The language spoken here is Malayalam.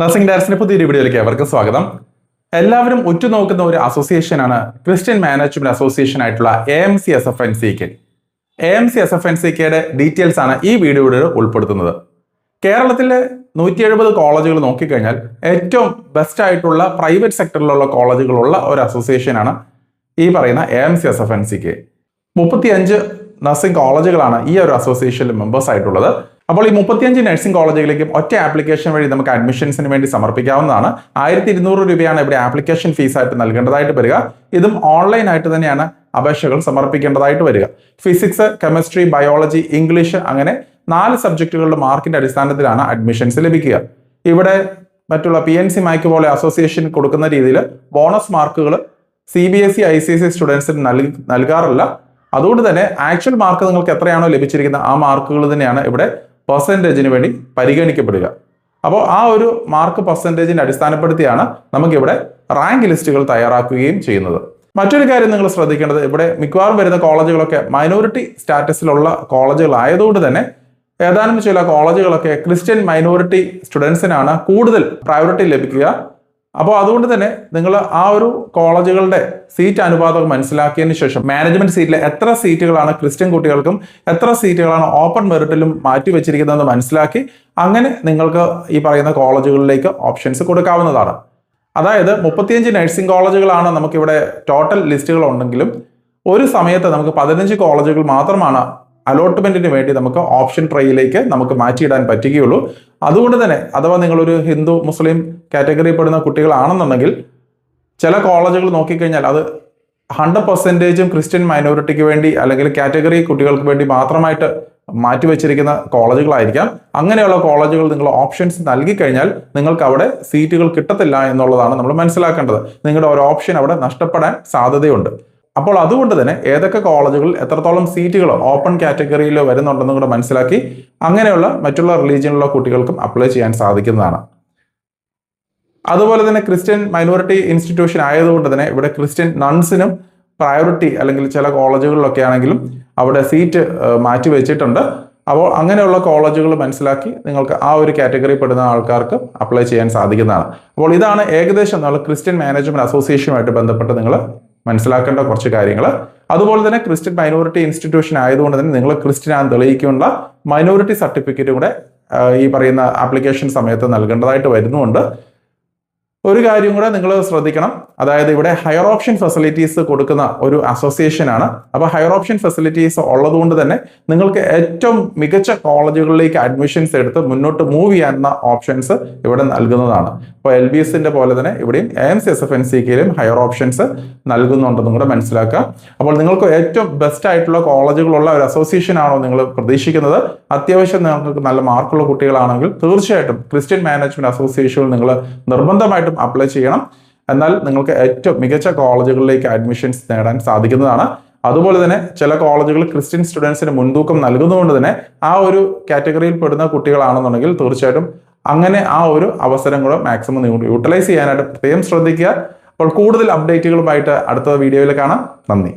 നഴ്സിംഗ് ഡയറക്ടറിന്റെ പുതിയൊരു വീഡിയോയിലേക്ക് ഏവർക്കും സ്വാഗതം. എല്ലാവരും ഉറ്റുനോക്കുന്ന ഒരു അസോസിയേഷനാണ് ക്രിസ്ത്യൻ മാനേജ്മെന്റ് അസോസിയേഷൻ ആയിട്ടുള്ള AMC-SFNCK. AMC-SFNCKയുടെ ഡീറ്റെയിൽസ് ആണ് ഈ വീഡിയോയിൽ ഉൾപ്പെടുത്തുന്നത്. കേരളത്തിലെ 170 കോളേജുകൾ നോക്കിക്കഴിഞ്ഞാൽ ഏറ്റവും ബെസ്റ്റ് ആയിട്ടുള്ള പ്രൈവറ്റ് സെക്ടറിലുള്ള കോളേജുകളുള്ള ഒരു അസോസിയേഷനാണ് ഈ പറയുന്ന AMC-SFNCK. 35 നഴ്സിംഗ് കോളേജുകളാണ് ഈ ഒരു അസോസിയേഷനിൽ മെമ്പേഴ്സ് ആയിട്ടുള്ളത്. അപ്പോൾ ഈ 35 നഴ്സിംഗ് കോളേജുകളിലേക്കും ഒറ്റ ആപ്ലിക്കേഷൻ വഴി നമുക്ക് അഡ്മിഷൻസിന് വേണ്ടി സമർപ്പിക്കാവുന്നതാണ്. 1200 രൂപയാണ് ഇവിടെ ആപ്ലിക്കേഷൻ ഫീസ് ആയിട്ട് നൽകേണ്ടതായിട്ട് വരിക. ഇതും ഓൺലൈൻ ആയിട്ട് തന്നെയാണ് അപേക്ഷകൾ സമർപ്പിക്കേണ്ടതായിട്ട് വരിക. ഫിസിക്സ്, കെമിസ്ട്രി, ബയോളജി, ഇംഗ്ലീഷ് അങ്ങനെ 4 സബ്ജക്റ്റുകളുടെ മാർക്കിന്റെ അടിസ്ഥാനത്തിലാണ് അഡ്മിഷൻസ് ലഭിക്കുക. ഇവിടെ മറ്റുള്ള PNC മായ്ക്ക് പോലെ അസോസിയേഷൻ കൊടുക്കുന്ന രീതിയിൽ ബോണസ് മാർക്കുകൾ CBSE ICSE സ്റ്റുഡൻസിന് നൽകാറില്ല. അതുകൊണ്ട് തന്നെ ആക്ച്വൽ മാർക്ക് നിങ്ങൾക്ക് എത്രയാണോ ലഭിച്ചിരിക്കുന്നത് ആ മാർക്കുകൾ തന്നെയാണ് ഇവിടെ പെർസെൻറ്റേജിന് വേണ്ടി പരിഗണിക്കപ്പെടുക. അപ്പോൾ ആ ഒരു മാർക്ക് പെർസെൻറ്റേജിനെ അടിസ്ഥാനപ്പെടുത്തിയാണ് നമുക്കിവിടെ റാങ്ക് ലിസ്റ്റുകൾ തയ്യാറാക്കുകയും ചെയ്യുന്നത്. മറ്റൊരു കാര്യം നിങ്ങൾ ശ്രദ്ധിക്കേണ്ടത്, ഇവിടെ മിക്കവാറും വരുന്ന കോളേജുകളൊക്കെ മൈനോറിറ്റി സ്റ്റാറ്റസിലുള്ള കോളേജുകൾ ആയതുകൊണ്ട് തന്നെ ഏതാനും ചില കോളേജുകളൊക്കെ ക്രിസ്ത്യൻ മൈനോറിറ്റി സ്റ്റുഡൻസിനാണ് കൂടുതൽ പ്രയോറിറ്റി ലഭിക്കുക. അപ്പോൾ അതുകൊണ്ട് തന്നെ നിങ്ങൾ ആ ഒരു കോളേജുകളുടെ സീറ്റ് അനുപാതം മനസ്സിലാക്കിയതിന് ശേഷം മാനേജ്മെന്റ് സീറ്റിൽ എത്ര സീറ്റുകളാണ് ക്രിസ്ത്യൻ കുട്ടികൾക്കും എത്ര സീറ്റുകളാണ് ഓപ്പൺ മെറിറ്റിലും മാറ്റി വെച്ചിരിക്കുന്നതെന്ന് മനസ്സിലാക്കി അങ്ങനെ നിങ്ങൾക്ക് ഈ പറയുന്ന കോളേജുകളിലേക്ക് ഓപ്ഷൻസ് കൊടുക്കാവുന്നതാണ്. അതായത് 35 നഴ്സിംഗ് കോളേജുകളാണ് നമുക്കിവിടെ ടോട്ടൽ ലിസ്റ്റുകൾ ഉണ്ടെങ്കിലും ഒരു സമയത്ത് നമുക്ക് 15 കോളേജുകൾ മാത്രമാണ് അലോട്ട്മെന്റിന് വേണ്ടി നമുക്ക് ഓപ്ഷൻ ട്രൈയിലേക്ക് നമുക്ക് മാറ്റിയിടാൻ പറ്റുകയുള്ളൂ. അതുകൊണ്ട് തന്നെ അഥവാ നിങ്ങളൊരു ഹിന്ദു മുസ്ലിം കാറ്റഗറിപ്പെടുന്ന കുട്ടികളാണെന്നുണ്ടെങ്കിൽ ചില കോളേജുകൾ നോക്കിക്കഴിഞ്ഞാൽ അത് 100% ക്രിസ്ത്യൻ മൈനോറിറ്റിക്ക് വേണ്ടി അല്ലെങ്കിൽ കാറ്റഗറി കുട്ടികൾക്ക് വേണ്ടി മാത്രമായിട്ട് മാറ്റിവെച്ചിരിക്കുന്ന കോളേജുകളായിരിക്കാം. അങ്ങനെയുള്ള കോളേജുകൾ നിങ്ങൾ ഓപ്ഷൻസ് നൽകി കഴിഞ്ഞാൽ നിങ്ങൾക്ക് അവിടെ സീറ്റുകൾ കിട്ടത്തില്ല എന്നുള്ളതാണ് നമ്മൾ മനസ്സിലാക്കേണ്ടത്. നിങ്ങളുടെ ഒരു ഓപ്ഷൻ അവിടെ നഷ്ടപ്പെടാൻ സാധ്യതയുണ്ട്. അപ്പോൾ അതുകൊണ്ട് തന്നെ ഏതൊക്കെ കോളേജുകൾ എത്രത്തോളം സീറ്റുകൾ ഓപ്പൺ കാറ്റഗറിയിൽ വരുന്നുണ്ടെന്നും കൂടെ മനസ്സിലാക്കി അങ്ങനെയുള്ള മറ്റുള്ള റിലീജിയനിലുള്ള കുട്ടികൾക്കും അപ്ലൈ ചെയ്യാൻ സാധിക്കുന്നതാണ്. അതുപോലെ തന്നെ ക്രിസ്ത്യൻ മൈനോറിറ്റി ഇൻസ്റ്റിറ്റ്യൂഷൻ ആയതുകൊണ്ട് തന്നെ ഇവിടെ ക്രിസ്ത്യൻ നൺസിനും പ്രയോറിറ്റി അല്ലെങ്കിൽ ചില കോളേജുകളിലൊക്കെ ആണെങ്കിലും അവിടെ സീറ്റ് മാറ്റി വെച്ചിട്ടുണ്ട്. അപ്പോൾ അങ്ങനെയുള്ള കോളേജുകൾ മനസ്സിലാക്കി നിങ്ങൾക്ക് ആ ഒരു കാറ്റഗറി പെടുന്ന ആൾക്കാർക്ക് അപ്ലൈ ചെയ്യാൻ സാധിക്കുന്നതാണ്. അപ്പോൾ ഇതാണ് ഏകദേശം നമ്മൾ ക്രിസ്ത്യൻ മാനേജ്മെന്റ് അസോസിയേഷനുമായിട്ട് ബന്ധപ്പെട്ട് നിങ്ങൾ മനസ്സിലാക്കേണ്ട കുറച്ച് കാര്യങ്ങൾ. അതുപോലെ തന്നെ ക്രിസ്ത്യൻ മൈനോറിറ്റി ഇൻസ്റ്റിറ്റ്യൂഷൻ ആയതുകൊണ്ട് തന്നെ നിങ്ങൾ ക്രിസ്ത്യൻ ആണെന്ന് തെളിയിക്കേണ്ട മൈനോറിറ്റി സർട്ടിഫിക്കറ്റും കൂടെ ഈ പറയുന്ന ആപ്ലിക്കേഷൻ സമയത്ത് നൽകേണ്ടതായിട്ട് വരുന്നുണ്ട്. ഒരു കാര്യം കൂടെ നിങ്ങൾ ശ്രദ്ധിക്കണം, അതായത് ഇവിടെ ഹയർ ഓപ്ഷൻ ഫെസിലിറ്റീസ് കൊടുക്കുന്ന ഒരു അസോസിയേഷൻ ആണ്. അപ്പോൾ ഹയർ ഓപ്ഷൻ ഫെസിലിറ്റീസ് ഉള്ളതുകൊണ്ട് തന്നെ നിങ്ങൾക്ക് ഏറ്റവും മികച്ച കോളേജുകളിലേക്ക് അഡ്മിഷൻസ് എടുത്ത് മുന്നോട്ട് മൂവ് ചെയ്യാവുന്ന ഓപ്ഷൻസ് ഇവിടെ നൽകുന്നതാണ്. അപ്പോൾ LBSന്റെ പോലെ തന്നെ ഇവിടെയും AMC-SFNCKയിലും ഹയർ ഓപ്ഷൻസ് നൽകുന്നുണ്ടെന്നും കൂടെ മനസ്സിലാക്കുക. അപ്പോൾ നിങ്ങൾക്ക് ഏറ്റവും ബെസ്റ്റ് ആയിട്ടുള്ള കോളേജുകളുള്ള ഒരു അസോസിയേഷൻ ആണോ നിങ്ങൾ പ്രതീക്ഷിക്കുന്നത്? അത്യാവശ്യം നിങ്ങൾക്ക് നല്ല മാർക്കുള്ള കുട്ടികളാണെങ്കിൽ തീർച്ചയായിട്ടും ക്രിസ്ത്യൻ മാനേജ്മെന്റ് അസോസിയേഷനിൽ നിങ്ങൾ നിർബന്ധമായിട്ടും അപ്ലൈ ചെയ്യണം. എന്നാൽ നിങ്ങൾക്ക് ഏറ്റവും മികച്ച കോളേജുകളിലേക്ക് അഡ്മിഷൻസ് നേടാൻ സാധിക്കുന്നതാണ്. അതുപോലെ തന്നെ ചില കോളേജുകൾ ക്രിസ്ത്യൻ സ്റ്റുഡൻസിന് മുൻതൂക്കം നൽകുന്നതുകൊണ്ട് തന്നെ ആ ഒരു കാറ്റഗറിയിൽ പെടുന്ന കുട്ടികളാണെന്നുണ്ടെങ്കിൽ തീർച്ചയായിട്ടും അങ്ങനെ ആ ഒരു അവസരം കൂടെ മാക്സിമം യൂട്ടിലൈസ് ചെയ്യാനായിട്ട് പ്രത്യേകം ശ്രദ്ധിക്കുക. അപ്പോൾ കൂടുതൽ അപ്ഡേറ്റുകളുമായിട്ട് അടുത്ത വീഡിയോയിൽ കാണാം. നന്ദി.